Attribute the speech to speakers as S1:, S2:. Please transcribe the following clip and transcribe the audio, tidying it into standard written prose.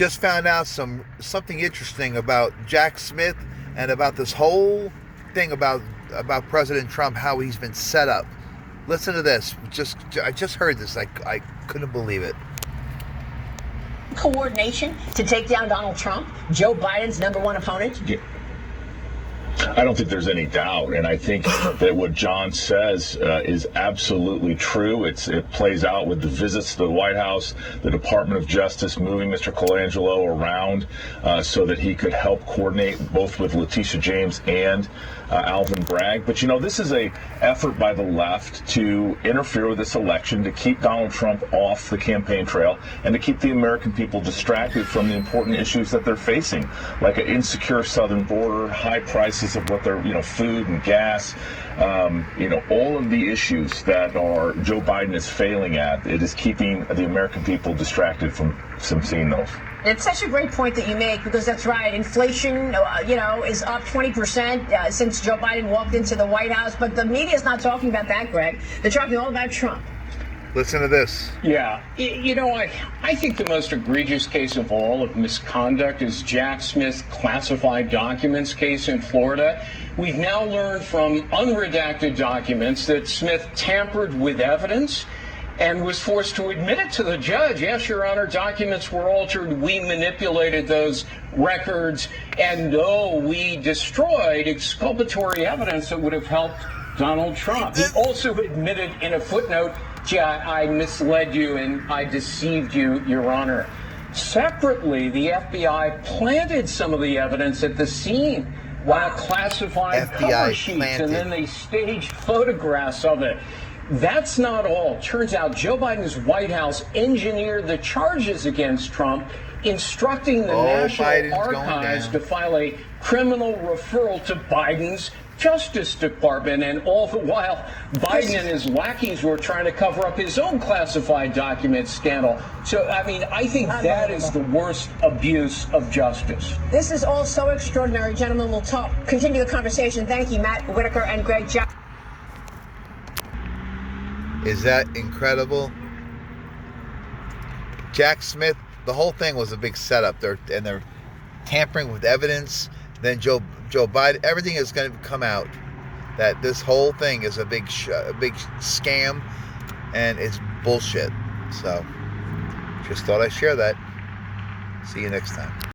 S1: just found out something interesting about Jack Smith and about this whole thing about President Trump, how he's been set up. Listen to this. I just heard this. I couldn't believe it.
S2: Coordination to take down Donald Trump, Joe Biden's #1 opponent?
S3: Yeah. I don't think there's any doubt, and I think that what John says is absolutely true. It plays out with the visits to the White House, the Department of Justice moving Mr. Colangelo around so that he could help coordinate both with Letitia James and Alvin Bragg. But, this is a effort by the left to interfere with this election, to keep Donald Trump off the campaign trail, and to keep the American people distracted from the important issues that they're facing, like an insecure southern border, high prices of what they're, food and gas, all of the issues that Joe Biden is failing at. It is keeping the American people distracted from seeing those.
S2: It's such a great point that you make, because that's right. Inflation, is up 20% since Joe Biden walked into the White House. But the media is not talking about that, Greg. They're talking all about Trump.
S1: Listen to this.
S4: Yeah. I think the most egregious case of all of misconduct is Jack Smith's classified documents case in Florida. We've now learned from unredacted documents that Smith tampered with evidence and was forced to admit it to the judge. Yes, Your Honor, documents were altered. We manipulated those records. And no, we destroyed exculpatory evidence that would have helped Donald Trump. He also admitted in a footnote, I misled you and I deceived you, Your Honor. Separately, the FBI planted some of the evidence at the scene while classifying cover sheets, and then they staged photographs of it. That's not all. Turns out Joe Biden's White House engineered the charges against Trump, instructing the National Archives to file a criminal referral to Biden's Justice Department, and all the while Biden and his lackeys were trying to cover up his own classified documents scandal. So, I think that is the worst abuse of justice.
S2: This is all so extraordinary. Gentlemen, we'll continue the conversation. Thank you, Matt Whitaker and Greg Jackson.
S1: Is that incredible? Jack Smith, the whole thing was a big setup. They're tampering with evidence. Then Joe Biden, everything is going to come out that this whole thing is a big scam and it's bullshit. So, just thought I'd share that. See you next time.